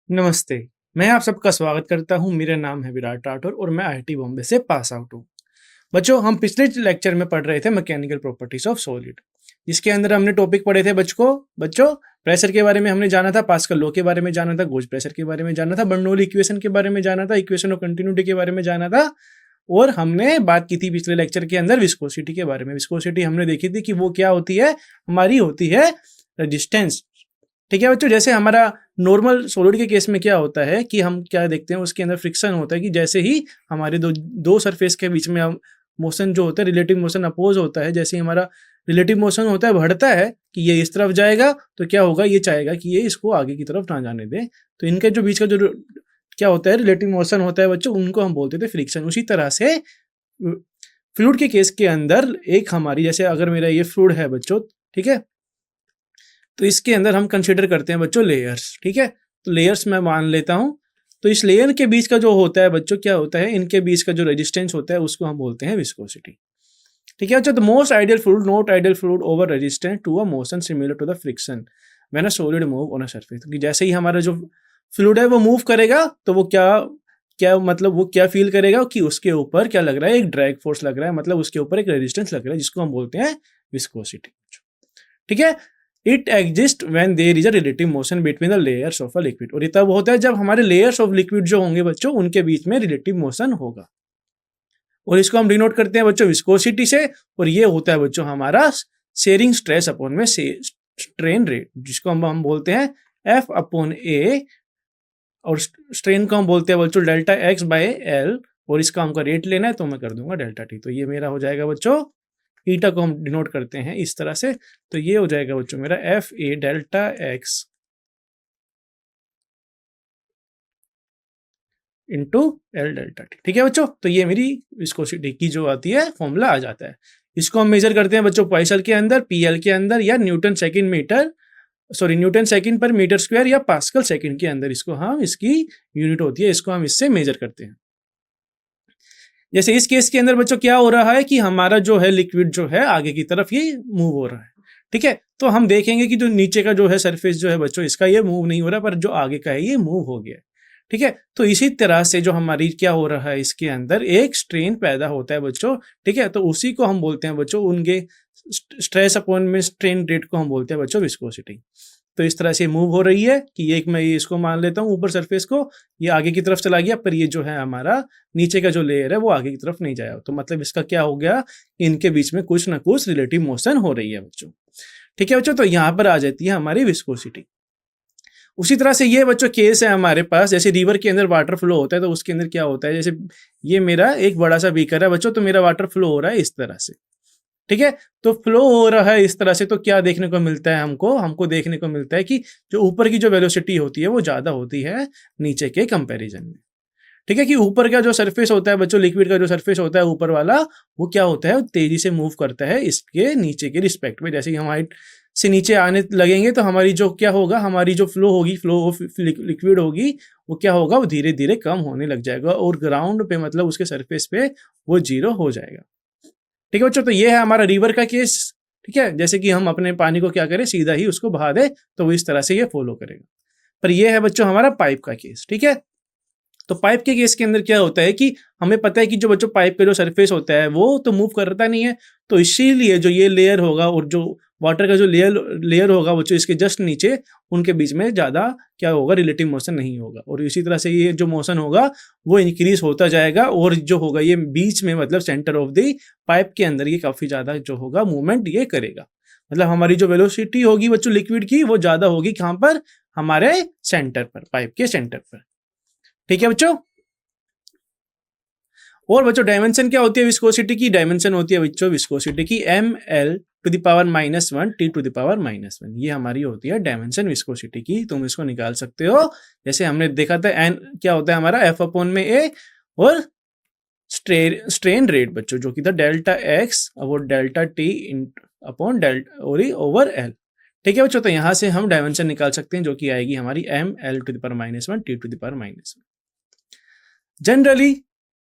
नमस्ते, मैं आप सबका स्वागत करता हूँ। मेरा नाम है विराट राठौर और मैं आईआईटी बॉम्बे से पास आउट हूँ। बच्चों, हम पिछले लेक्चर में पढ़ रहे थे मैकेनिकल प्रॉपर्टीज ऑफ सॉलिड, जिसके अंदर हमने टॉपिक पढ़े थे बच्चों प्रेशर के बारे में हमने जाना था, पास्कल लॉ के बारे में जाना था, गोज प्रेशर के बारे में जाना था, बर्नौली इक्वेशन के बारे में जाना था, इक्वेशन ऑफ कंटिन्यूटी के बारे में जाना था। और हमने बात की थी पिछले लेक्चर के अंदर विस्कोसिटी के बारे में। विस्कोसिटी हमने देखी थी कि वो क्या होती है, हमारी होती है रेजिस्टेंस। ठीक है बच्चों, जैसे हमारा नॉर्मल सॉलिड के केस में क्या होता है कि हम क्या देखते हैं, उसके अंदर फ्रिक्शन होता है कि जैसे ही हमारे दो सरफेस के बीच में मोशन जो होता है, रिलेटिव मोशन अपोज होता है। जैसे ही हमारा रिलेटिव मोशन होता है, बढ़ता है कि ये इस तरफ जाएगा, तो क्या होगा, ये चाहेगा कि ये इसको आगे की तरफ ना जाने दे। तो इनके जो बीच का जो क्या होता है, रिलेटिव मोशन होता है बच्चों, उनको हम बोलते थे फ्रिक्शन। उसी तरह से फ्लूइड के केस के अंदर एक हमारी, जैसे अगर मेरा ये फ्लूइड है बच्चों, ठीक है, तो इसके अंदर हम कंसीडर करते हैं बच्चों लेयर्स। ठीक है, तो लेयर्स मैं मान लेता हूं। तो इस लेयर के बीच का जो होता है बच्चों, क्या होता है, इनके बीच का जो रेजिस्टेंस होता है उसको हम बोलते हैं विस्कोसिटी। ठीक है बच्चों, the most ideal fluid not ideal fluid over resistance to a motion similar to the friction when a solid move on a surface. तो जैसे ही हमारा जो फ्लूइड है वो मूव करेगा, तो वो क्या क्या मतलब वो क्या फील करेगा कि उसके ऊपर क्या लग रहा है, एक ड्रैग फोर्स लग रहा है, मतलब उसके ऊपर एक रेजिस्टेंस लग रहा है, जिसको हम बोलते हैं विस्कोसिटी। ठीक है, it exist when there is a relative motion between the layers of a liquid. और ये तब होता है जब हमारे लेयर्स ऑफ लिक्विड जो होंगे बच्चों, उनके बीच में रिलेटिव मोशन होगा। और इसको हम डिनोट करते हैं बच्चों विस्कोसिटी से। और ये होता है बच्चों हमारा शेयरिंग स्ट्रेस अपॉन में स्ट्रेन रेट, जिसको हम बोलते हैं एफ अपॉन ए। और स्ट्रेन को हम बोलते हैं बच्चों डेल्टा एक्स बाय एल। और इसका हमको रेट लेना है, तो मैं कर दूंगा डेल्टा टी। तो ये मेरा हो जाएगा बच्चों, ईटा को हम डिनोट करते हैं इस तरह से। तो ये हो जाएगा बच्चों मेरा F A delta x into L delta T. ठीक है बच्चों, तो ये मेरी विस्कोसिटी की जो आती है फॉर्मूला आ जाता है। इसको हम मेजर करते हैं बच्चों पास्कल के अंदर, पीएल के अंदर, या newton second metre, sorry newton second पर मीटर स्क्वायर, या पास्कल सेकंड के अंदर। इसको हम, इसकी यूनिट होती है, इसको हम इससे मेजर करते हैं। जैसे इस केस के अंदर बच्चों क्या हो रहा है कि हमारा जो है लिक्विड जो है आगे की तरफ ये मूव हो रहा है। ठीक है, तो हम देखेंगे कि जो नीचे का जो है सरफेस जो है बच्चों, इसका ये मूव नहीं हो रहा, पर जो आगे का है ये मूव हो गया। ठीक है, तो इसी तरह से जो हमारी क्या हो रहा है, इसके अंदर एक स्ट्रेन पैदा होता है बच्चों। ठीक है, तो उसी को हम बोलते हैं बच्चों, उनके स्ट्रेस अपॉन में स्ट्रेन रेट को हम बोलते हैं बच्चों विस्कोसिटी। तो इस तरह से मूव हो रही है कि एक मैं इसको मान लेता हूँ ऊपर सरफेस को, ये आगे की तरफ चला गया, पर ये जो है हमारा नीचे का जो लेयर है वो आगे की तरफ नहीं जाया। तो मतलब इसका क्या हो गया, इनके बीच में कुछ ना कुछ रिलेटिव मोशन हो रही है बच्चों। ठीक है बच्चों, तो यहाँ पर आ जाती है हमारी विस्कोसिटी। उसी तरह से ये बच्चों केस है हमारे पास, जैसे रिवर के अंदर वाटर फ्लो होता है, तो उसके अंदर क्या होता है, जैसे ये मेरा एक बड़ा सा बीकर है बच्चों, तो मेरा वाटर फ्लो हो रहा है इस तरह से। ठीक है, तो फ्लो हो रहा है इस तरह से, तो क्या देखने को मिलता है हमको हमको देखने को मिलता है कि जो ऊपर की जो वेलोसिटी होती है वो ज्यादा होती है नीचे के कंपैरिजन में। ठीक है, कि ऊपर का जो सरफेस होता है बच्चों, लिक्विड का जो सरफेस होता है ऊपर वाला, वो क्या होता है, तेजी से मूव करता है इसके नीचे के रिस्पेक्ट में। जैसे कि हम हाइट से नीचे आने लगेंगे, तो हमारी जो क्या होगा, हमारी जो फ्लो होगी, फ्लो ऑफ लिक्विड होगी, वो क्या होगा, वो धीरे धीरे कम होने लग जाएगा, और ग्राउंड पे मतलब उसके सरफेस पे वो जीरो हो जाएगा। ठीक है बच्चों, तो ये है हमारा रिवर का केस। ठीक है, जैसे कि हम अपने पानी को क्या करें, सीधा ही उसको बहा दे, तो वो इस तरह से ये फॉलो करेगा। पर ये है बच्चों हमारा पाइप का केस। ठीक है, तो पाइप के केस के अंदर क्या होता है कि हमें पता है कि जो बच्चों पाइप का जो सरफेस होता है वो तो मूव करता नहीं है, तो इसीलिए जो ये लेयर होगा और जो वाटर का जो लेयर लेयर होगा बच्चों इसके जस्ट नीचे, उनके बीच में ज्यादा क्या होगा, रिलेटिव मोशन नहीं होगा। और इसी तरह से ये जो मोशन होगा वो इंक्रीज होता जाएगा, और जो होगा ये बीच में मतलब सेंटर ऑफ द पाइप के अंदर ये काफी ज्यादा जो होगा मूवमेंट ये करेगा। मतलब हमारी जो वेलोसिटी होगी बच्चों लिक्विड की, वो ज्यादा होगी कहाँ पर, हमारे सेंटर पर, पाइप के सेंटर पर। ठीक है बच्चों, और बच्चों डायमेंशन क्या होती है विस्कोसिटी की, डायमेंशन होती है बच्चों विस्कोसिटी की M L to the power -1 T to the power -1। ये हमारी होती है डायमेंशन विस्कोसिटी की। तुम इसको निकाल सकते हो, जैसे हमने देखा था एन क्या होता है हमारा, एफ अपॉन में ए, और स्ट्रेन रेट बच्चों जो कि था डेल्टा एक्स और डेल्टा टी अपॉन डेल्टा और ओवर एल। ठीक है बच्चों, तो यहां से हम डायमेंशन निकाल सकते हैं, जो कि आएगी हमारी M L to the power -1 T to the power -1। Generally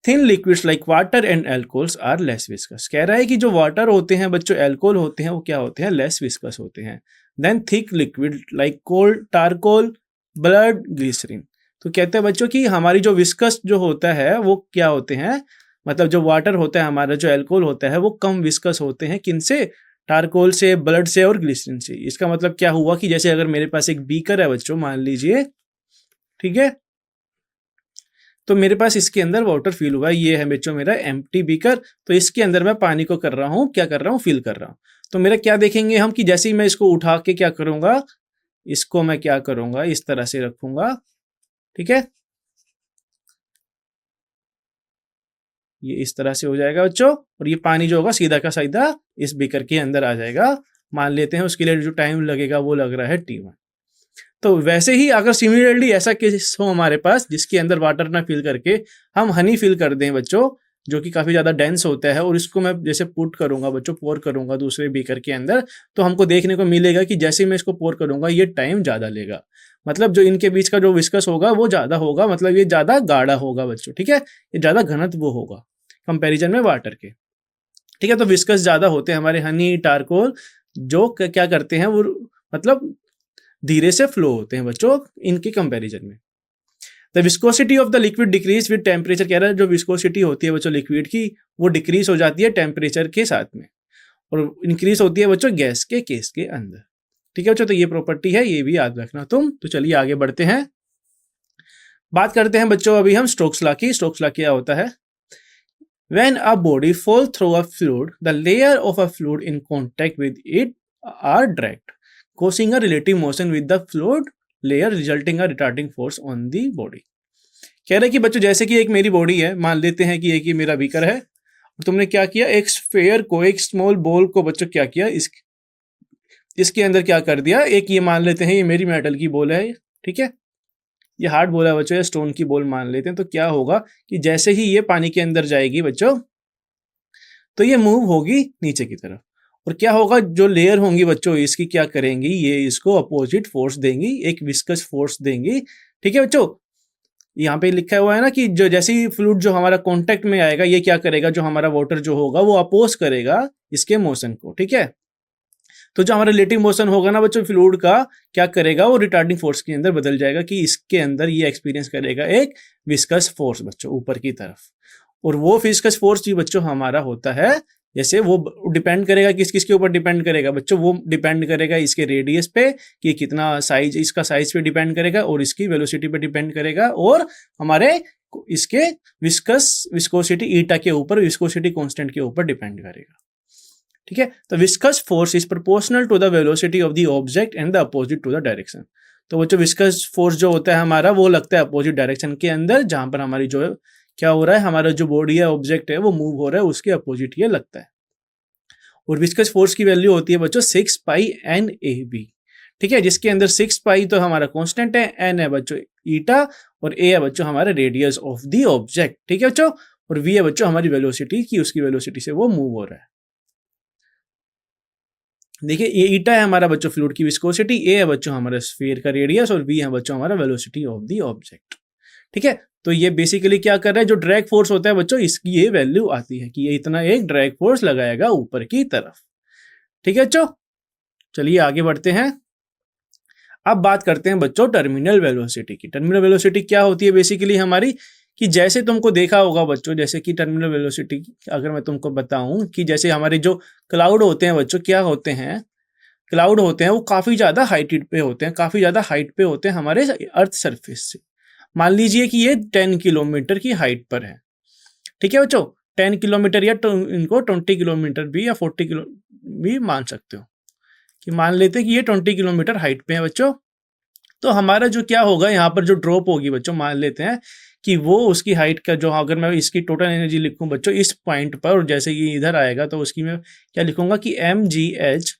thin liquids like water and alcohols are less viscous. कह रहा है कि जो वाटर होते हैं बच्चों, एल्कोहल होते हैं, वो क्या होते हैं, लेस विस्कस होते हैं देन थिक लिक्विड लाइक कोल, टारकोल, ब्लड, ग्लिसरीन। तो कहते हैं बच्चों कि हमारी जो विस्कस जो होता है वो क्या होते हैं, मतलब जो वाटर होता है हमारा, जो अल्कोहल होता है वो कम विस्कस होते हैं किनसे, टारकोल से, ब्लड से और ग्लिसरीन से। इसका मतलब क्या हुआ कि जैसे अगर मेरे पास एक बीकर है बच्चों, मान लीजिए, ठीक है, तो मेरे पास इसके अंदर वाटर फिल हुआ है, ये है बच्चों मेरा एम्प्टी बीकर। तो इसके अंदर मैं पानी को कर रहा हूँ, क्या कर रहा हूँ, फिल कर रहा हूँ। तो मेरा क्या देखेंगे हम कि जैसे ही मैं इसको उठा के क्या करूंगा, इसको मैं क्या करूंगा, इस तरह से रखूंगा, ठीक है, ये इस तरह से हो जाएगा बच्चों, और ये पानी जो होगा सीधा का सीधा इस बीकर के अंदर आ जाएगा। मान लेते हैं उसके लिए जो टाइम लगेगा वो लग रहा है T1। तो वैसे ही अगर सिमिलरली ऐसा केस हो हमारे पास जिसके अंदर वाटर ना फिल करके हम हनी फिल कर दें बच्चों, जो कि काफी ज्यादा डेंस होता है, और इसको मैं जैसे पुट करूंगा बच्चों, पोर करूंगा दूसरे बीकर के अंदर, तो हमको देखने को मिलेगा कि जैसे मैं इसको पोर करूंगा ये टाइम ज्यादा लेगा, मतलब जो इनके बीच का जो विस्कस होगा वो ज्यादा होगा, मतलब ये ज्यादा गाढ़ा होगा बच्चों, ठीक है, ये ज्यादा घनत्व होगा कंपैरिजन में वाटर के, ठीक है। तो विस्कस ज्यादा होते हैं हमारे हनी, टारकोल, जो क्या करते हैं वो मतलब धीरे से फ्लो होते हैं बच्चों इनके कंपैरिजन में। The viscosity of the liquid decrease with temperature, कह रहा है जो विस्कोसिटी होती है बच्चों लिक्विड की वो डिक्रीज हो जाती है टेम्परेचर के साथ में, और इंक्रीज होती है बच्चों गैस के केस के अंदर, ठीक है बच्चों। तो ये प्रॉपर्टी है, ये भी याद रखना तुम। तो चलिए आगे बढ़ते हैं, बात करते हैं बच्चों अभी हम स्टोक्स लॉ की। स्टोक्स लॉ क्या होता है, when a body fall through a fluid, the layer of a fluid in contact with it are dragged, causing a relative motion with the fluid layer, resulting a retarding force on the body। कह रहे हैं कि बच्चों जैसे कि एक मेरी body है, मान लेते हैं कि एक ये मेरा बीकर है, और तुमने क्या किया, एक स्फेयर को, एक स्मॉल बॉल को बच्चों क्या किया, इसके अंदर क्या कर दिया, एक ये मान लेते हैं ये मेरी मेटल की बॉल है, ठीक है, ये हार्ड बॉल है बच्चों, या स्टोन की बॉल मान लेते हैं। तो क्या होगा कि जैसे ही ये पानी के अंदर जाएगी बच्चों, तो ये मूव होगी नीचे की तरफ, और क्या होगा, जो लेयर होंगी बच्चों इसकी क्या करेंगी, ये इसको अपोजिट फोर्स देंगी, एक विस्कस फोर्स देंगी, ठीक है बच्चों। यहाँ पे लिखा हुआ है ना कि जो जैसे ही फ्लूइड जो हमारा कांटेक्ट में आएगा, ये क्या करेगा, जो हमारा वाटर जो होगा वो अपोज करेगा इसके मोशन को, ठीक है। तो जो हमारा रिलेटिव मोशन होगा ना बच्चों फ्लूइड का, क्या करेगा, वो रिटार्डिंग फोर्स के अंदर बदल जाएगा, कि इसके अंदर ये एक्सपीरियंस करेगा एक विस्कस फोर्स बच्चों ऊपर की तरफ। और वो विस्कस फोर्स जो बच्चों हमारा होता है, जैसे वो डिपेंड करेगा किस किस के ऊपर डिपेंड करेगा बच्चों, वो डिपेंड करेगा इसके रेडियस पे कि कितना साइज, इसका साइज पे डिपेंड करेगा, और इसकी वेलोसिटी पे डिपेंड करेगा, और हमारे इसके विस्कोसिटी ईटा के ऊपर, विस्कोसिटी कांस्टेंट के ऊपर डिपेंड करेगा, ठीक है। तो viscous force is proportional to the velocity of the object and the opposite to the direction. तो बच्चों विस्कस फोर्स जो होता है हमारा वो लगता है अपोजिट डायरेक्शन के अंदर, जहां पर हमारी जो है क्या हो रहा है, हमारा जो बॉडी है, ऑब्जेक्ट है, वो मूव हो रहा है, उसके अपोजिट ये लगता है। और विस्कस फोर्स की वैल्यू होती है बच्चों 6 पाई NAB, ठीक है, जिसके अंदर 6 पाई तो हमारा कांस्टेंट है, n है बच्चों ईटा, और a है बच्चों हमारा रेडियस ऑफ द ऑब्जेक्ट, ठीक है बच्चों, और v है बच्चों हमारी वेलोसिटी की, उसकी वेलोसिटी से वो मूव हो रहा है। देखिए ये ईटा है हमारा बच्चों फ्लूइड की विस्कोसिटी, ए है बच्चों हमारा स्फीयर का रेडियस, और वी है बच्चों हमारा वेलोसिटी ऑफ द ऑब्जेक्ट, ठीक है। तो ये बेसिकली क्या कर रहा है, जो ड्रैग फोर्स होता है बच्चों, इसकी ये वैल्यू आती है कि ये इतना एक ड्रैग फोर्स लगाएगा ऊपर की तरफ, ठीक है बच्चों। चलिए आगे बढ़ते हैं, अब बात करते हैं बच्चों टर्मिनल वेलोसिटी की। टर्मिनल वेलोसिटी क्या होती है बेसिकली हमारी, कि जैसे तुमको देखा होगा बच्चों, जैसे कि टर्मिनल वेलोसिटी अगर मैं तुमको बताऊं कि जैसे हमारे जो क्लाउड होते हैं बच्चों, क्या होते हैं, क्लाउड होते हैं वो काफी ज्यादा हाइट पे होते हैं, काफी ज्यादा हाइट पे होते हैं हमारे अर्थ सरफेस से। मान लीजिए कि ये 10 किलोमीटर की हाइट पर है, ठीक है बच्चों, 10 किलोमीटर या इनको 20 किलोमीटर भी या 40 किलो भी मान सकते हो, कि मान लेते हैं कि ये 20 किलोमीटर हाइट पे है बच्चों। तो हमारा जो क्या होगा, यहाँ पर जो ड्रॉप होगी बच्चों, मान लेते हैं कि वो उसकी हाइट का जो, अगर मैं इसकी टोटल एनर्जी लिखूं बच्चों इस पॉइंट पर, और जैसे ये इधर आएगा तो उसकी मैं क्या लिखूंगा कि mgh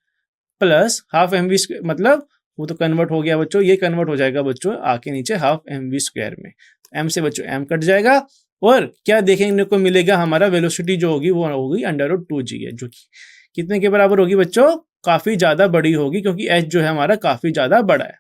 प्लस हाफ mv, मतलब वो तो कन्वर्ट हो गया बच्चों, ये कन्वर्ट हो जाएगा बच्चों आके नीचे हाफ mv² में, m से बच्चों m कट जाएगा, और क्या देखने को मिलेगा, हमारा वेलोसिटी जो होगी वो होगी √2g, जो कि कितने के बराबर होगी बच्चों, काफी ज्यादा बड़ी होगी, क्योंकि h जो है हमारा काफी ज्यादा बड़ा है,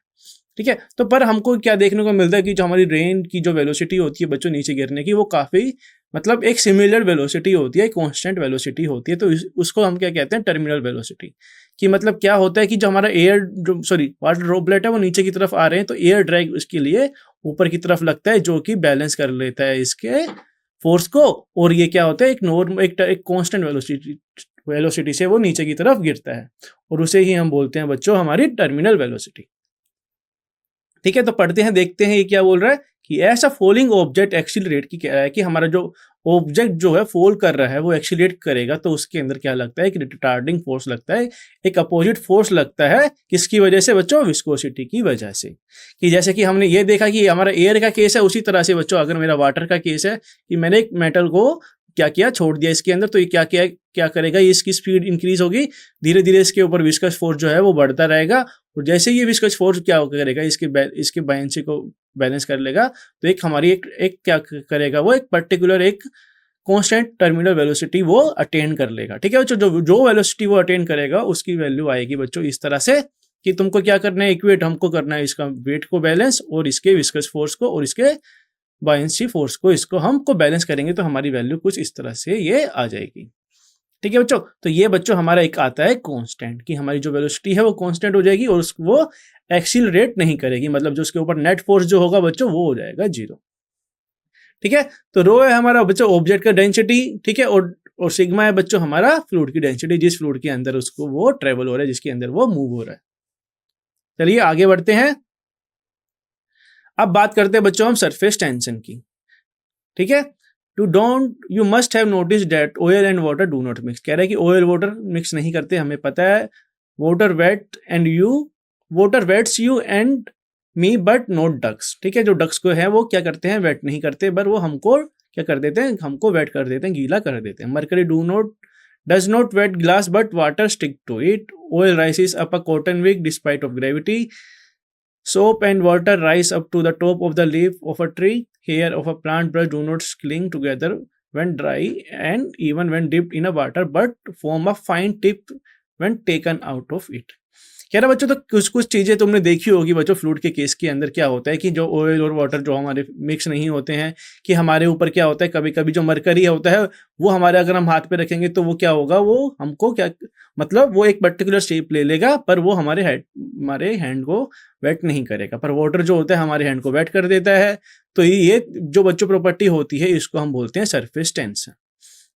ठीक है। तो पर हमको क्या देखने को मिलता है कि जो हमारी रेन की जो वेलोसिटी होती है बच्चों नीचे गिरने की, वो काफी मतलब एक सिमिलर वेलोसिटी होती है, कांस्टेंट वेलोसिटी होती है। तो उसको हम क्या कहते हैं, टर्मिनल वेलोसिटी, कि मतलब क्या होता है कि जो हमारा एयर, जो सॉरी वाटर ड्रॉपलेट है वो नीचे की तरफ आ रहे हैं, तो एयर ड्रैग उसके लिए ऊपर की तरफ लगता है, जो कि बैलेंस कर लेता है इसके फोर्स को, और ये क्या होता है, एक नॉर्मल एक कांस्टेंट वेलोसिटी से वो नीचे की तरफ गिरता है, और उसे ही हम बोलते हैं बच्चों हमारी टर्मिनल वेलोसिटी। ठीक है, तो पढ़ते हैं, देखते हैं ये क्या बोल रहा है कि ऐसा फॉलिंग ऑब्जेक्ट एक्सीलरेट की कह रहा है कि हमारा जो ऑब्जेक्ट जो है फॉल कर रहा है वो एक्सीलरेट करेगा, तो उसके अंदर क्या लगता है, एक रिटार्डिंग फोर्स लगता है, एक अपोजिट फोर्स लगता है, किसकी वजह से बच्चों, विस्कोसिटी की वजह से। कि जैसे कि हमने ये देखा कि हमारा एयर का केस है, उसी तरह से बच्चों अगर मेरा वाटर का केस है कि मैंने एक मेटल को क्या किया, छोड़ दिया इसके अंदर, तो ये क्या करेगा, इसकी स्पीड इंक्रीज होगी, धीरे धीरे इसके ऊपर विस्कस फोर्स जो है वो बढ़ता रहेगा, और जैसे ये विस्कस फोर्स क्या करेगा, इसके बायंसी को बैलेंस कर लेगा, तो एक हमारी एक क्या करेगा, वो एक पर्टिकुलर एक कांस्टेंट टर्मिनल वेलोसिटी वो अटेन कर लेगा। ठीक है बच्चों, जो वेलोसिटी वो अटेन करेगा उसकी वैल्यू आएगी बच्चों इस तरह से कि तुमको क्या करना है, इक्वेट हमको करना है इसका वेट को बैलेंस, और इसके विस्कस फोर्स को और इसके बायंसी फोर्स को, इसको हमको बैलेंस करेंगे तो हमारी वैल्यू कुछ इस तरह से ये आ जाएगी। ठीक है बच्चों, तो ये बच्चों हमारा एक आता है कांस्टेंट, कि हमारी जो वेलोसिटी है वो कांस्टेंट हो जाएगी और वो एक्सीलरेट नहीं करेगी, मतलब जो उसके ऊपर नेट फोर्स जो होगा बच्चों वो हो जाएगा 0। ठीक है, तो रो है हमारा बच्चों ऑब्जेक्ट का डेंसिटी, ठीक है, और सिग्मा है बच्चों हमारा फ्लूइड की डेंसिटी, जिस फ्लूइड के अंदर उसको वो ट्रेवल हो रहा है, जिसके अंदर वो मूव हो रहा है। चलिए आगे बढ़ते हैं, अब बात करते हैं बच्चों हम सरफेस टेंशन की। ठीक है, you must have notice that oil and water do not mix, कह रहा है कि ऑयल वाटर मिक्स नहीं करते, हमें पता है, water wets you and me but not ducks. ठीक है, जो डक्स को है वो क्या करते हैं, वेट नहीं करते, पर वो हमको क्या कर देते हैं, हमको वेट कर देते हैं, गीला कर देते हैं। Mercury does not wet glass but water stick to it, oil rises up a cotton wick despite of gravity, soap and water rise up to the top of the leaf of a tree, hair of a plant brush do not cling together when dry and even when dipped in a water but form a fine tip when taken out of it। कह रहा बच्चों, तो कुछ चीजें तुमने देखी होगी बच्चों, फ्लूइड के केस के अंदर क्या होता है कि जो ऑयल और वाटर जो हमारे मिक्स नहीं होते हैं, कि हमारे ऊपर क्या होता है, कभी कभी जो मरकरी होता है वो हमारे अगर हम हाथ पे रखेंगे तो वो क्या होगा, वो हमको क्या मतलब वो एक पर्टिकुलर शेप ले लेगा, पर वो हमारे हैंड को वेट नहीं करेगा, पर वाटर जो होता है हमारे हैंड को वेट कर देता है। तो ये जो बच्चों प्रॉपर्टी होती है इसको हम बोलते हैं सरफेस टेंशन।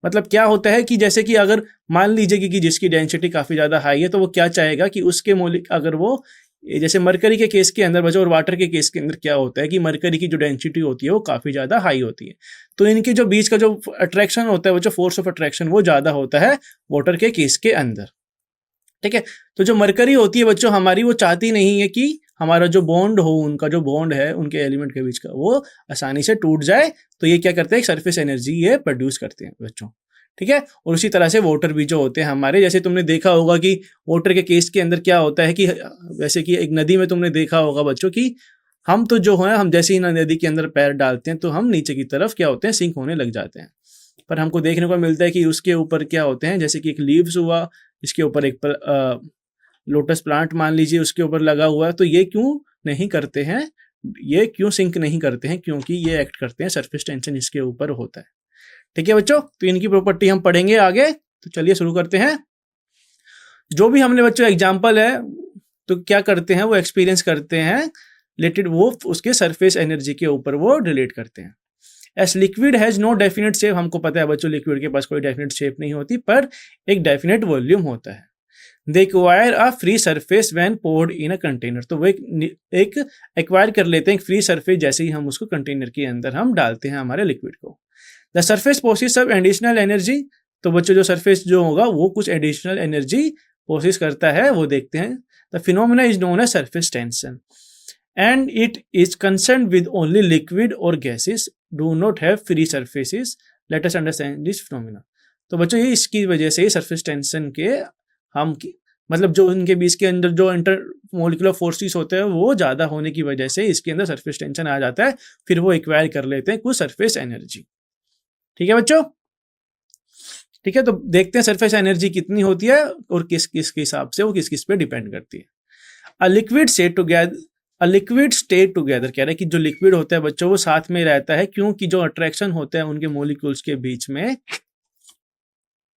मतलब क्या होता है कि जैसे कि अगर मान लीजिए कि जिसकी डेंसिटी काफी ज्यादा हाई है, तो वो क्या चाहेगा कि उसके मौलिक अगर वो जैसे मरकरी के केस के अंदर बच्चों और वाटर के केस के अंदर क्या होता है कि मरकरी की जो डेंसिटी होती है वो काफी ज्यादा हाई होती है, तो इनके जो बीच का जो अट्रैक्शन होता है वो जो फोर्स ऑफ अट्रैक्शन वो ज्यादा होता है वाटर के केस के अंदर। ठीक है, तो जो मरकरी होती है बच्चों हमारी, वो चाहती नहीं है कि हमारा जो बॉन्ड हो, उनका जो बॉन्ड है उनके एलिमेंट के बीच का, वो आसानी से टूट जाए, तो ये क्या करते हैं, सरफेस एनर्जी ये प्रोड्यूस करते हैं बच्चों। ठीक है, और उसी तरह से वाटर भी जो होते हैं हमारे, जैसे तुमने देखा होगा कि वाटर के केस के अंदर क्या होता है कि वैसे कि एक नदी में तुमने देखा होगा बच्चों कि हम तो जो है, हम जैसे ही नदी के अंदर पैर डालते हैं तो हम नीचे की तरफ क्या होते हैं, सिंक होने लग जाते हैं, पर हमको देखने को मिलता है कि उसके ऊपर क्या होते हैं, जैसे कि एक लीव्स हुआ, इसके ऊपर एक लोटस प्लांट मान लीजिए उसके ऊपर लगा हुआ है, तो ये क्यों नहीं करते हैं, ये क्यों सिंक नहीं करते हैं, क्योंकि ये एक्ट करते हैं, सरफेस टेंशन इसके ऊपर होता है। ठीक है बच्चों, तो इनकी प्रॉपर्टी हम पढ़ेंगे आगे, तो चलिए शुरू करते हैं। जो भी हमने बच्चों एग्जाम्पल है तो क्या करते हैं, वो एक्सपीरियंस करते हैं रिलेटेड, वो उसके सरफेस एनर्जी के ऊपर वो रिलेट करते हैं। As liquid has no definite shape, हमको पता है बच्चों लिक्विड के पास कोई डेफिनेट शेप नहीं होती, पर एक डेफिनेट वॉल्यूम होता है। They acquire a free surface when poured in a container, तो वो एक एक्वायर कर लेते हैं एक फ्री सरफेस जैसे ही हम उसको कंटेनर के अंदर हम डालते हैं हमारे लिक्विड को। द सरफेस पोसेस सब एडिशनल एनर्जी, तो बच्चों जो सरफेस जो होगा वो कुछ एडिशनल एनर्जी पोसेस करता है, वो देखते हैं। The phenomena is known as surface tension and it is concern with only liquid और gases do not have free surfaces, let us understand this phenomena. तो बच्चों ये इसकी वजह से सरफेस टेंशन के हम मतलब जो इनके बीच के अंदर जो इंटर मोलिकुलर फोर्सेस होते हैं वो ज्यादा होने की वजह से इसके अंदर सरफेस टेंशन आ जाता है, फिर वो एक्वायर कर लेते हैं कुछ सरफेस एनर्जी। ठीक है बच्चों, ठीक है, तो देखते हैं सरफेस एनर्जी कितनी होती है और किस किस के हिसाब से वो किस किस पे डिपेंड करती है। अ लिक्विड स्टे टुगेदर, कह रहे हैं कि जो लिक्विड होता है बच्चों वो साथ में रहता है, क्योंकि जो अट्रैक्शन होता है उनके मोलिक्यूल्स के बीच में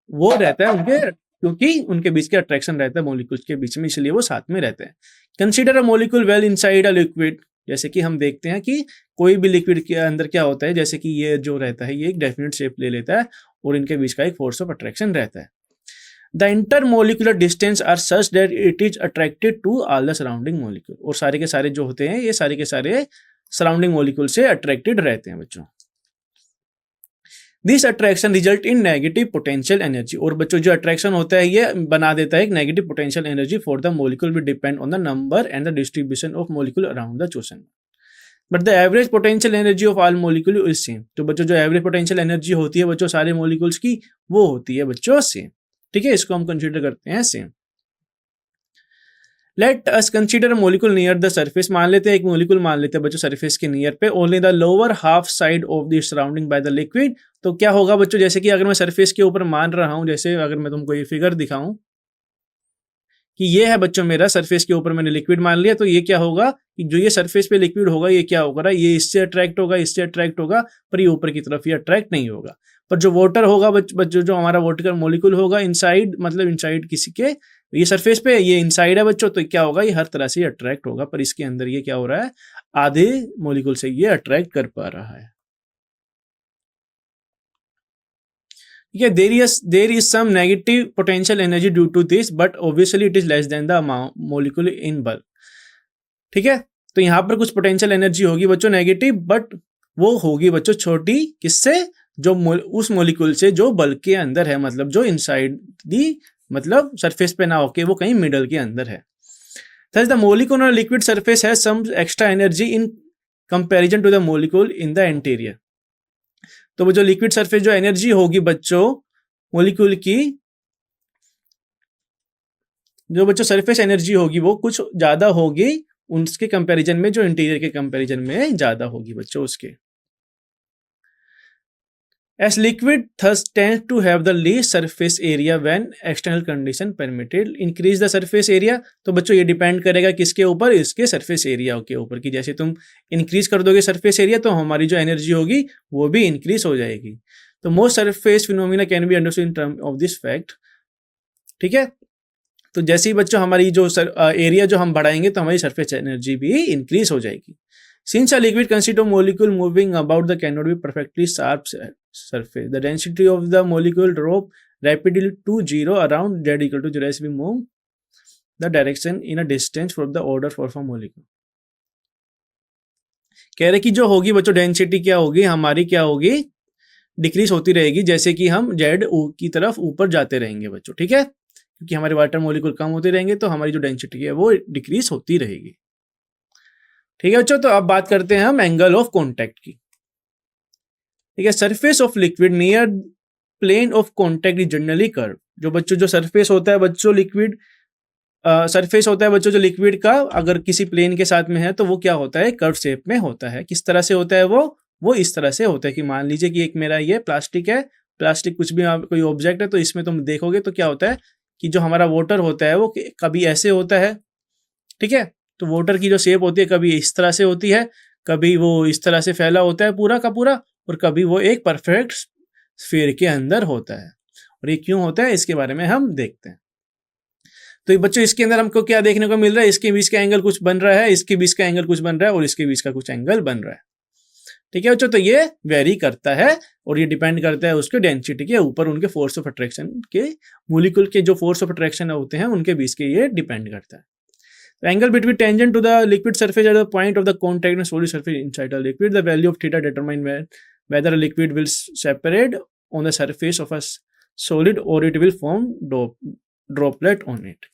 वो रहता है क्योंकि उनके बीच के अट्रैक्शन रहता है मोलिक्यूल्स के बीच में, इसलिए वो साथ में रहते हैं। Consider a molecule well inside a liquid, जैसे कि हम देखते हैं कि कोई भी लिक्विड के अंदर क्या होता है, जैसे कि ये जो रहता है ये एक डेफिनेट शेप ले लेता है और इनके बीच का एक फोर्स ऑफ अट्रैक्शन रहता है। The intermolecular distance are such that it is attracted to all the surrounding molecule, और सारे के सारे जो होते हैं ये सारे के सारे सराउंडिंग मोलिक्यूल से अट्रैक्टेड रहते हैं बच्चों। This attraction result in negative potential energy, और बच्चों जो अट्रैक्शन होता है ये बना देता है एक negative potential energy for the molecule will depend on the number and the distribution of molecule around the chosen, but the average potential energy of all molecule is same. तो बच्चों जो एवरेज पोटेंशियल एनर्जी होती है बच्चों सारे molecules की, वो होती है बच्चों सेम। ठीक है, इसको हम कंसीडर करते हैं same. Let us consider molecule near the surface, मान लेते हैं एक मोलिक्यूल मान लेते हैं बच्चों सरफेस के नियर पे, only the lower half side of the surrounding by the liquid. तो क्या होगा बच्चों, जैसे कि अगर मैं सरफेस के ऊपर मान रहा हूं, जैसे अगर मैं तुमको ये फिगर दिखाऊं कि ये है बच्चों मेरा सरफेस के ऊपर मैंने लिक्विड मान लिया, तो ये क्या होगा कि जो ये सरफेस पे लिक्विड होगा ये क्या होगा, ये इससे अट्रैक्ट होगा, इससे अट्रैक्ट होगा, पर ये ऊपर की तरफ ये अट्रैक्ट नहीं होगा। पर जो वाटर होगा बच्चों, जो हमारा वाटर का मोलिक्यूल होगा इनसाइड, मतलब इनसाइड किसी के, ये सरफेस पे ये इनसाइड है बच्चों, तो क्या होगा ये हर तरह से अट्रैक्ट होगा, पर इसके अंदर ये क्या हो रहा है, आधे मोलिक्यूल से ये अट्रैक्ट कर पा रहा है। ठीक है, there is some negative potential energy due to this, but obviously it is less than the amount molecule in bulk. ठीक है, तो यहाँ पर कुछ पोटेंशियल एनर्जी होगी बच्चों नेगेटिव, बट वो होगी बच्चों छोटी, किससे, जो उस मोलिक्यूल से जो बल्क के अंदर है, मतलब जो इनसाइड दी, मतलब सरफेस पे ना होके वो कहीं मिडल के अंदर है। Thus the molecule on a liquid surface has some extra energy in comparison to the molecule in the interior. तो वो जो लिक्विड सरफेस जो एनर्जी होगी बच्चों मोलिक्यूल की, जो बच्चों सरफेस एनर्जी होगी वो कुछ ज्यादा होगी उसके कंपैरिजन में, जो इंटीरियर के कंपैरिजन में ज्यादा होगी बच्चों उसके। As liquid thus tends to have the least surface area when external condition permitted, increase the surface area। तो बच्चों ये डिपेंड करेगा किसके ऊपर, इसके सरफेस एरिया के ऊपर, कि जैसे तुम इंक्रीज कर दोगे सरफेस एरिया तो हमारी जो एनर्जी होगी वो भी इंक्रीज हो जाएगी। तो most surface phenomena can be understood in term of this fact. ठीक है, तो जैसे ही बच्चों हमारी जो एरिया जो हम बढ़ाएंगे तो हमारी सरफेस एनर्जी भी इंक्रीज हो जाएगी। Since a liquid consists of molecule moving about the cannot be perfectly sharp surface, the density of the molecule drop rapidly to zero around z equal to 0 as we move the direction in a distance from the order of a molecule। कह रहे कि जो होगी बच्चों density क्या होगी हमारी, क्या होगी, डिक्रीज होती रहेगी जैसे कि हम जेड की तरफ ऊपर जाते रहेंगे बच्चों। ठीक है, क्योंकि हमारे वाटर मोलिक्यूल कम होते रहेंगे तो हमारी जो डेंसिटी है वो डिक्रीज होती रहेगी। ठीक है बच्चों, तो अब बात करते हैं हम एंगल ऑफ कांटेक्ट की। ठीक है, surface of liquid near plane of contact is generally curve. जो बच्चों जो सरफेस होता है बच्चों लिक्विड सरफेस होता है बच्चों जो लिक्विड का, अगर किसी प्लेन के साथ में है तो वो क्या होता है, कर्व शेप में होता है। किस तरह से होता है वो इस तरह से होता है कि मान लीजिए कि एक मेरा ये प्लास्टिक है, प्लास्टिक कुछ भी कोई ऑब्जेक्ट है, तो इसमें तुम देखोगे तो क्या होता है कि जो हमारा वाटर होता है वो कभी ऐसे होता है। ठीक है, तो वाटर की जो शेप होती है कभी इस तरह से होती है, कभी वो इस तरह से फैला होता है पूरा का पूरा, और कभी वो एक परफेक्ट स्फीयर के अंदर होता है। और ये क्यों होता है इसके बारे में हम देखते हैं। तो बच्चों इसके अंदर हमको क्या देखने को मिल रहा है, इसके बीच का एंगल कुछ बन रहा है, इसके बीच का एंगल कुछ बन रहा है, और इसके बीच का कुछ एंगल बन रहा है। ठीक है बच्चों, तो ये वेरी करता है और ये डिपेंड करता है उसके डेंसिटी के ऊपर, उनके फोर्स ऑफ अट्रैक्शन के, मोलिक्यूल के जो फोर्स ऑफ अट्रैक्शन होते हैं उनके बीच के ये डिपेंड करता है। The angle between tangent to the liquid surface at the point of the contact and solid surface inside the liquid, the value of theta determine whether a liquid will separate on the surface of a solid or it will form droplet on it।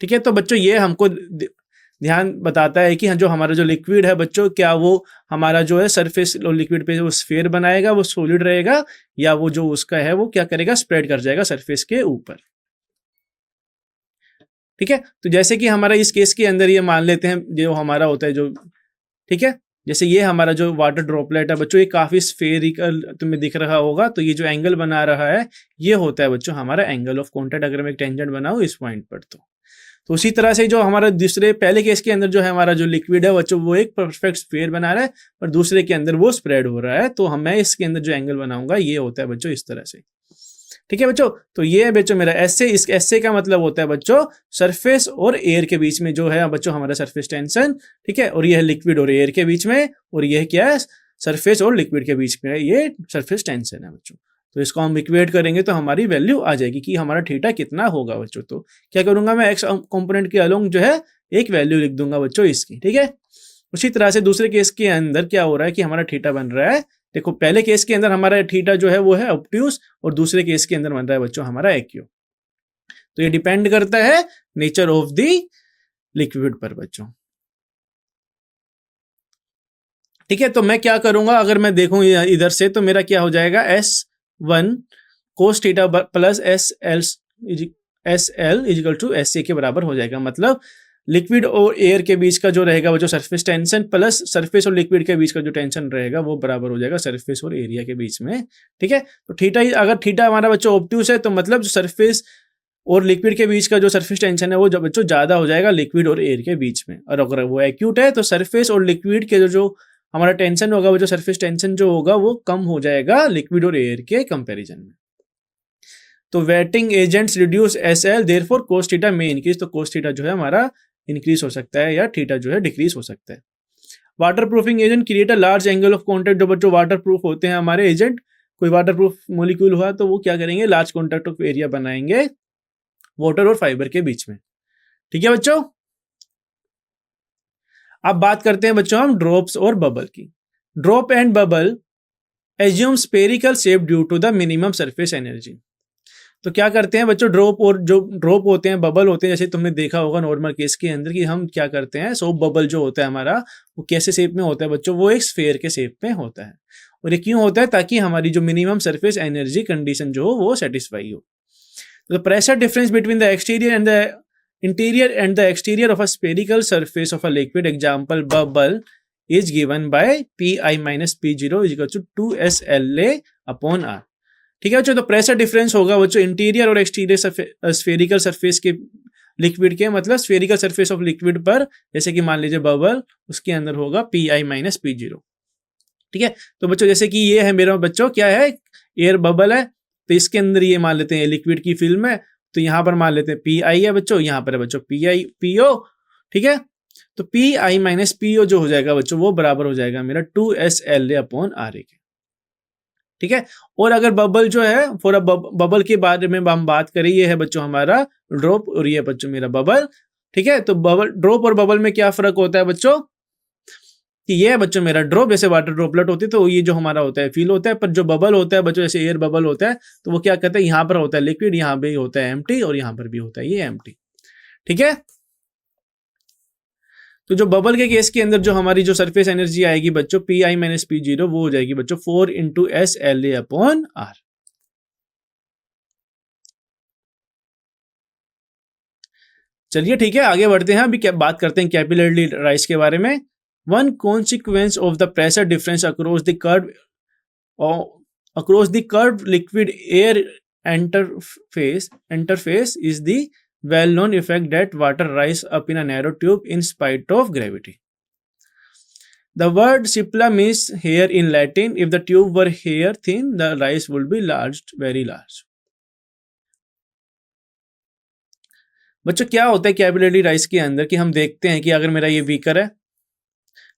ठीक है, तो बच्चों ये हमको ध्यान बताता है कि जो हमारा जो लिक्विड है बच्चों, क्या वो हमारा जो है सरफेस लिक्विड पे वो स्फीयर बनाएगा, वो सॉलिड रहेगा, या वो जो उसका है वो क्या करेगा, स्प्रेड कर जाएगा सरफेस के ऊपर। ठीक है, तो जैसे कि हमारा इस केस के अंदर ये मान लेते हैं जो हमारा होता है जो, ठीक है, जैसे ये हमारा जो वाटर ड्रॉपलेट है बच्चों, ये काफी स्फेरिकल तुम्हें दिख रहा होगा, तो ये जो एंगल बना रहा है ये होता है बच्चों हमारा एंगल ऑफ कांटेक्ट। अगर मैं एक टेंजेंट बनाऊं इस पॉइंट पर, तो उसी तरह से जो हमारा दूसरे पहले केस के अंदर जो है हमारा जो लिक्विड है बच्चों वो एक परफेक्ट स्फीयर बना रहा है, पर दूसरे के अंदर वो स्प्रेड हो रहा है, तो मैं इसके अंदर जो एंगल बनाऊंगा ये होता है बच्चों इस तरह से। ठीक है बच्चों, तो ये है बच्चों मेरा एसए। इस एसए का मतलब होता है बच्चों सरफेस और एयर के बीच में जो है बच्चों हमारा सरफेस टेंशन, ठीक है, और ये है लिक्विड और एयर के बीच में, और ये क्या है सरफेस और लिक्विड के बीच में है, ये सरफेस टेंशन है बच्चों। तो इसको हम इक्वेट करेंगे तो हमारी वैल्यू आ जाएगी कि हमारा थीटा कितना होगा बच्चों। तो क्या करूंगा मैं, एक्स कंपोनेंट के अलोंग जो है एक वैल्यू लिख दूंगा बच्चों इसकी, ठीक है। उसी तरह से दूसरे केस के अंदर क्या हो रहा है कि हमारा थीटा बन रहा है, देखो पहले केस के अंदर हमारा थीटा जो है वो है ऑब्ट्यूज, और दूसरे केस के अंदर बन रहा है बच्चों हमारा एक्यू। तो ये डिपेंड करता है नेचर ऑफ द लिक्विड पर बच्चों, ठीक है। तो मैं क्या करूंगा, अगर मैं देखूं इधर से तो मेरा क्या हो जाएगा, S1 cos theta plus SL equal to SC के बराबर हो जाएगा। मतलब लिक्विड और एयर के बीच का जो रहेगा वो जो सरफेस टेंशन प्लस सरफेस और लिक्विड के बीच का जो टेंशन रहेगा वो बराबर हो जाएगा सरफेस और एरिया के बीच में, ठीक है। तो थीटा, अगर थीटा हमारा बच्चों ऑब्ट्यूज है तो मतलब जो सरफेस और लिक्विड के बीच का जो सरफेस टेंशन है वो जो बच्चों ज्यादा हो जाएगा लिक्विड और एयर के बीच में, और अगर वो एक्यूट है तो सरफेस और लिक्विड के जो हमारा टेंशन होगा वो जो सरफेस टेंशन जो होगा वो कम हो जाएगा लिक्विड और एयर के कंपैरिजन में। तो waiting agents reduce SL, therefore cos theta में इंक्रीज, तो cos थीटा जो है हमारा इंक्रीज हो सकता है या थीटा जो है डिक्रीज हो सकता है। Water proofing agent create a large angle of contact, जो बच्चों वाटर प्रूफ होते हैं हमारे एजेंट, कोई वाटर प्रूफ मोलिक्यूल हुआ तो वो क्या करेंगे, लार्ज कॉन्टैक्ट ऑफ एरिया बनाएंगे वाटर और फाइबर के बीच में, ठीक है बच्चों। अब बात करते हैं बच्चों हम ड्रॉप्स और बबल की। Drop and bubble assume spherical shape due to the minimum surface energy. तो क्या करते हैं बच्चों, ड्रॉप और जो ड्रॉप होते हैं, बबल होते हैं, जैसे तुमने देखा होगा नॉर्मल केस के अंदर कि हम क्या करते हैं, सोप बबल जो होता है हमारा वो कैसे शेप में होता है बच्चों, वो एक स्फेयर के शेप में होता है। और ये क्यों होता है, ताकि हमारी जो मिनिमम सरफेस एनर्जी कंडीशन जो हो वो सेटिस्फाई हो। The pressure difference between the exterior and the interior and the exterior of a spherical surface of a liquid, example bubble, is given by Pi minus P0 is equal to 2SLA upon R। ठीक है बच्चों, तो pressure difference होगा बच्चों interior और exterior spherical surface के liquid के, मतलब स्फेरिकल सरफेस ऑफ लिक्विड पर, जैसे कि मान लीजिए बबल, उसके अंदर होगा Pi माइनस P0, ठीक है। तो बच्चों जैसे कि ये है मेरा बच्चों क्या है, एयर बबल है, तो इसके अंदर ये मान लेते हैं लिक्विड की फिल्म है, तो यहां पर मान लेते हैं Pi है बच्चों, यहां पर है बच्चों PO, ठीक है। तो Pi माइनस PO जो हो जाएगा बच्चों वो बराबर हो जाएगा मेरा 2SLA अपॉन RA के, ठीक है। और अगर बबल जो है, फॉर बबल के बारे में हम बात करें, ये है बच्चों हमारा ड्रॉप और ये बच्चों मेरा बबल, ठीक है। तो बबल, ड्रॉप और बबल में क्या फर्क होता है बच्चों, कि ये है बच्चों मेरा ड्रॉप, जैसे वाटर ड्रॉपलेट होती है तो ये जो हमारा होता है फील होता है, पर जो बबल होता है बच्चों जैसे एयर बबल होता है तो वो क्या कहते हैं, यहाँ पर होता है लिक्विड, यहाँ पे होता है एम्प्टी, और यहाँ पर भी होता है ये एम्प्टी, ठीक है। तो जो बबल के केस के अंदर जो हमारी जो सरफेस एनर्जी आएगी बच्चों Pi माइनस P0 वो हो जाएगी बच्चों 4 इंटू SLA अपॉन R। चलिए ठीक है, आगे बढ़ते हैं। अभी क्या बात करते हैं कैपिलरी राइज के बारे में। One consequence of the pressure difference across the curved liquid air interface is the well-known effect that water rise up in a narrow tube in spite of gravity. The word Sipla means hair in Latin. If the tube were hair thin, the rise would be large, very large. बच्चों क्या होता है capillary rise के अंदर कि हम देखते हैं कि अगर मेरा ये बीकर है,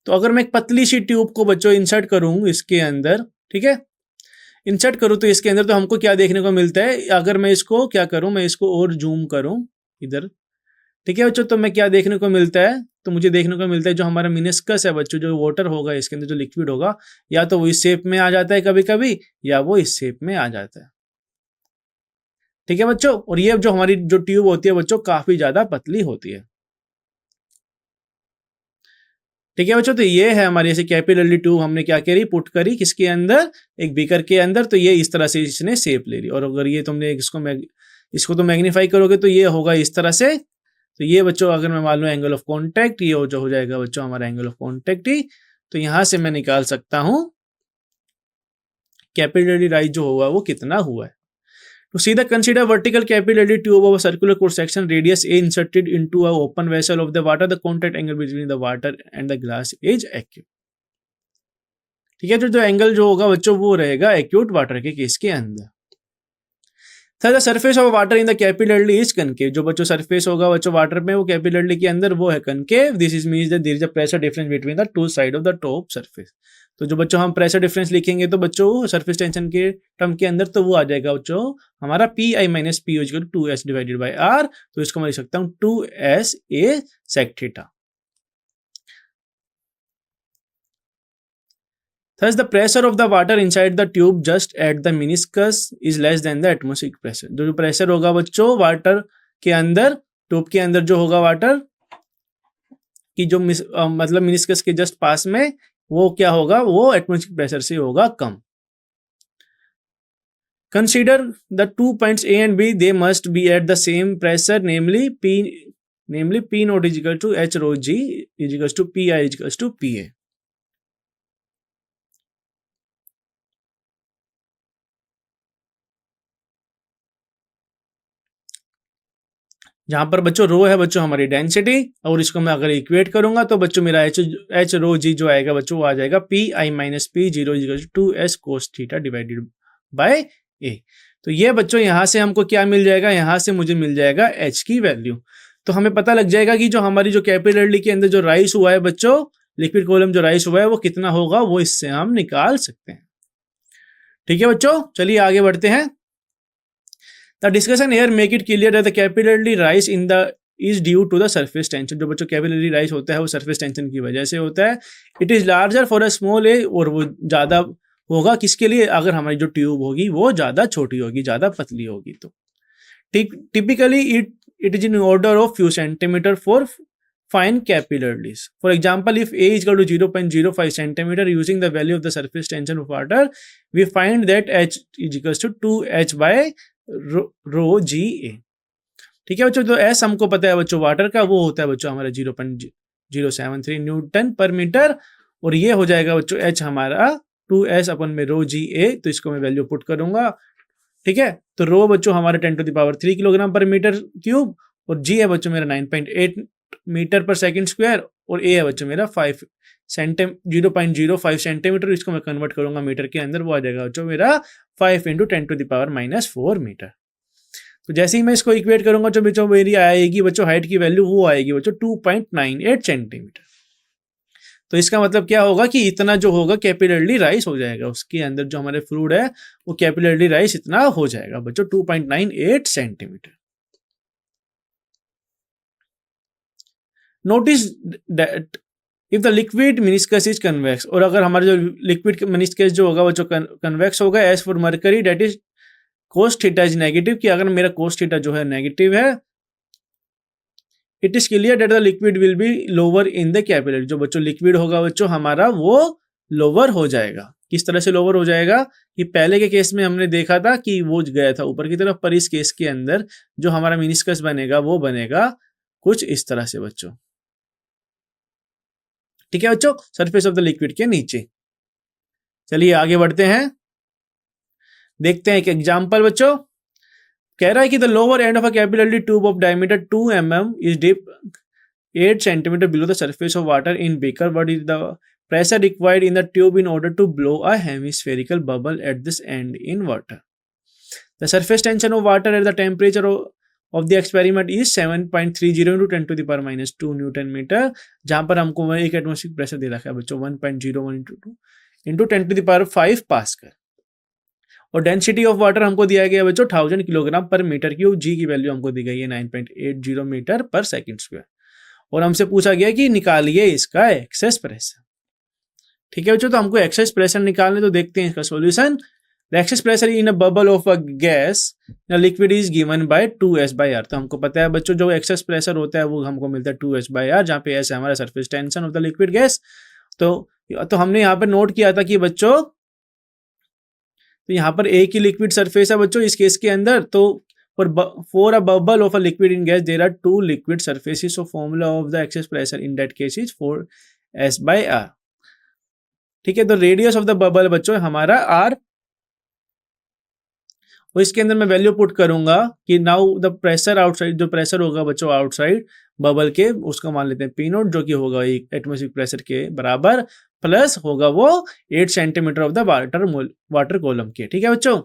तो अगर मैं एक पतली सी ट्यूब को बच्चों इंसर्ट करूं इसके अंदर, ठीक है, इंसर्ट करूं तो इसके अंदर तो हमको क्या देखने को मिलता है, अगर मैं इसको क्या करूं, मैं इसको और जूम करूं इधर, ठीक है बच्चों, तो मैं क्या देखने को मिलता है, तो मुझे देखने को मिलता है जो हमारा मिनिस्कस है बच्चों, जो वाटर होगा इसके अंदर जो लिक्विड होगा, या तो वो इस शेप में आ जाता है कभी कभी, या वो इस शेप में आ जाता है, ठीक है बच्चों। और ये जो हमारी जो ट्यूब होती है बच्चों काफी ज्यादा पतली होती है, ठीक है बच्चों। तो ये है हमारी ऐसे कैपिलरी ट्यूब हमने क्या करी, पुट करी किसके अंदर, एक बीकर के अंदर, तो ये इस तरह से इसने शेप ले ली। और अगर ये तुमने इसको तो मैग्नीफाई करोगे तो ये होगा इस तरह से। तो ये बच्चों अगर मैं मान लूँ एंगल ऑफ कॉन्टैक्ट, ये जो हो जाएगा बच्चों हमारा एंगल ऑफ कॉन्टैक्ट ही, तो यहां से मैं निकाल सकता हूं कैपिलरी राइज जो होगा वो कितना हुआ है। To see the consider vertical capillary tube of a circular cross section radius A inserted into a open vessel of the water, the contact angle between the water and the glass is acute, ठीक है। जो angle जो होगा बच्चों वो रहेगा acute water के case के अंदर। Sir the surface of water in the capillary is concave, जो बच्चों सरफेस होगा बच्चों वाटर में वो कैपिलरी के अंदर वो है concave. This is means that there is a pressure difference between the two side of the top surface. तो जो बच्चों हम प्रेशर डिफरेंस लिखेंगे तो बच्चों सरफेस टेंशन के टर्म के अंदर तो वो आ जाएगा बच्चों हमारा P I minus P equal to 2s divided by R. तो इसको मैं लिख सकता हूँ 2s a sec theta. Thus, the pressure of the water inside the tube just at the meniscus is less than the atmospheric pressure। जो pressure होगा बच्चों water के अंदर, ट्यूब के अंदर जो होगा वाटर की जो मतलब मिनिस्कस के जस्ट पास में, वो क्या होगा, वो एटमॉस्फेरिक प्रेशर से होगा कम। Consider the 2 points A and B, they must be at the same pressure, namely P naught is equal to H rho G is equals to Pi is equals to Pa। जहां पर बच्चों रो है बच्चों हमारी density, और इसको मैं अगर इक्वेट करूंगा तो बच्चों मेरा एच रो जी जो आएगा बच्चों वो आ जाएगा P I minus P zero two S cos theta divided by A. तो ये बच्चों यहां से हमको क्या मिल जाएगा, यहां से मुझे मिल जाएगा एच की वैल्यू। तो हमें पता लग जाएगा कि जो हमारी जो कैपिलरी के अंदर जो राइस हुआ है बच्चों, लिक्विड कॉलम जो राइस हुआ है वो कितना होगा, वो इससे हम निकाल सकते हैं। ठीक है बच्चों, चलिए आगे बढ़ते हैं। The discussion here make it clear that the capillary rise in the is due to the surface tension। जो बच्चों कैपिलरी राइज होता है वो सरफेस टेंशन की वजह से होता है। It is larger for a small A, और वो ज्यादा होगा किसके लिए, अगर हमारी जो ट्यूब होगी वो ज्यादा छोटी होगी, ज्यादा पतली होगी। तो typically it is in order of few centimetre for fine capillaries. For example if A is equal to 0.05 centimetre using the value of the surface tension of water, we find that H is equal to 2h by rho G A. ठीक है बच्चों, तो S हमको पता है बच्चों water का, वो होता है बच्चों हमारा 0.073 न्यूटन पर मीटर, और ये हो जाएगा बच्चों एच हमारा 2s अपन में रो जी ए। तो इसको मैं वैल्यू पुट करूंगा। ठीक है, तो रो बच्चों हमारा 10⁻³ किलोग्राम पर मीटर क्यूब, और जी है बच्चों मेरा 9.8 मीटर पर सेकंड स्क्वायर, और ए है बच्चों मेरा 0.05 सेंटीमीटर। इसको मैं कन्वर्ट करूंगा मीटर के अंदर, वो आ जाएगा बच्चों मेरा 5 × 10⁻⁻⁴ मीटर। तो जैसे ही मैं इसको इक्वेट करूंगा तो बच्चों मेरी आएगी बच्चों हाइट की वैल्यू, वो आएगी बच्चों 2.98 सेंटीमीटर। तो इसका मतलब क्या होगा कि इतना जो होगा कैपिलरी राइस हो जाएगा, उसके अंदर जो हमारे फ्लूइड है वो कैपिलरी राइस इतना हो जाएगा बच्चों 2.98 centimetre. Notice that if the liquid meniscus is convex, और अगर हमारा जो लिक्विड मिनिस्कस जो होगा वो जो कन्वेक्स होगा, as for mercury that is cos theta is negative, कि अगर मेरा कोस थीटा जो है नेगेटिव है, it is clear that the liquid will be lower in the capillary. जो बच्चों लिक्विड होगा बच्चों हमारा वो लोअर हो जाएगा। किस तरह से लोअर हो जाएगा, कि पहले के केस में हमने देखा था कि वो गया था ऊपर की तरफ, पर इस केस के अंदर जो हमारा मिनिस्कस बनेगा वो बनेगा कुछ इस तरह से बच्चों। ठीक है बच्चों, सरफेस ऑफ द लिक्विड के नीचे। चलिए आगे बढ़ते हैं, देखते हैं एक एग्जांपल बच्चों। कह रहा है कि the lower end of a capillary tube of diameter 2 mm is dip 8 centimetre below the surface of water in beaker. What is the pressure required in the tube in order to blow a hemispherical bubble at this end in water. The surface tension of water at the temperature of the experiment is 7.30 into 10⁻⁻² newton metre, जहां पर हमको एक atmospheric pressure दे रखा है बच्चों 1.01 into 10⁵ pascal, और density of water हमको दिया गया बच्चों 1000 किलोग्राम पर मीटर क्यूब। जी की वैल्यू हमको दी गई है 9.80 मीटर पर सेकंड स्क्वायर, और हमसे पूछा गया कि निकालिए इसका एक्सेस प्रेशर। ठीक है बच्चों, तो हमको एक्सेस प्रेशर निकालने, तो देखते हैं इसका solution. The excess pressure in a bubble of a gas in a liquid is given by 2s/r। तो हमको पता है बच्चों जो एक्सेस प्रेशर होता है वो हमको मिलता है 2s/r, जहाँ पे s है हमारा surface tension of the liquid gas. तो हमने यहाँ पर नोट किया था कि बच्चों तो यहाँ पर एक ही लिक्विड सरफेस है बच्चों इस केस के अंदर। तो for a bubble of a liquid in gas there are 2 liquid surfaces, so formula of the excess pressure in that case is 4s/r। ठीक है, तो रेडियस ऑफ द बबल बच्चों हमारा r, और इसके अंदर मैं वैल्यू पुट करूंगा कि नाउ द प्रेशर आउटसाइड, जो प्रेशर होगा बच्चों आउटसाइड बबल के, उसको मान लेते हैं पी नोट, जो कि होगा एक एटमॉस्फेरिक प्रेशर के बराबर, प्लस होगा वो 8 centimetre of the water column के। ठीक है बच्चों,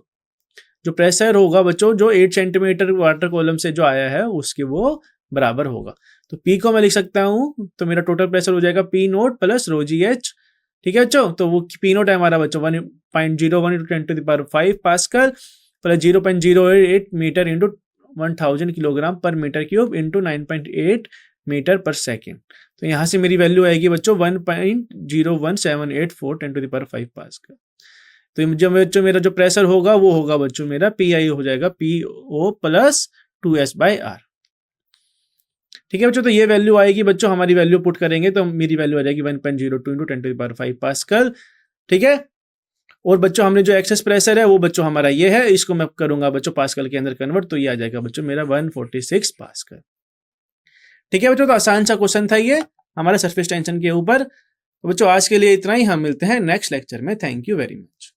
जो प्रेशर होगा बच्चों जो 8 सेंटीमीटर वाटर कॉलम से जो आया है उसके वो बराबर होगा। तो P को मैं लिख सकता हूँ, तो मेरा टोटल प्रेशर हो जाएगा P नोट प्लस रो जी एच। ठीक है बच्चों, तो वो P नोट है हमारा बच्चों 1.01 × 10⁵ pascal plus 0.08 metre into 1000 kilogram पर मीटर क्यूब इंटू 9.8 मीटर पर सेकेंड। तो यहाँ से मेरी वैल्यू आएगी बच्चों 1.01784 10⁵ पास्कल। तो जो बच्चों मेरा जो प्रेशर होगा वो होगा बच्चों मेरा PI हो जाएगा PO प्लस 2S/R। ठीक है बच्चों, तो ये वैल्यू आएगी बच्चों, हमारी वैल्यू पुट करेंगे तो मेरी वैल्यू आ जाएगी 1.02 × 10⁵ पास्कल। ठीक है, और बच्चों हमने जो एक्सेस प्रेशर है वो बच्चों हमारा ये है, इसको मैं करूंगा बच्चों पास्कल के अंदर कन्वर्ट, तो ये आ जाएगा बच्चों मेरा 146 पास्कल। ठीक है बच्चों, तो आसान सा क्वेश्चन था ये हमारा सरफेस टेंशन के ऊपर। तो बच्चों आज के लिए इतना ही, हम मिलते हैं नेक्स्ट लेक्चर में। Thank you very much.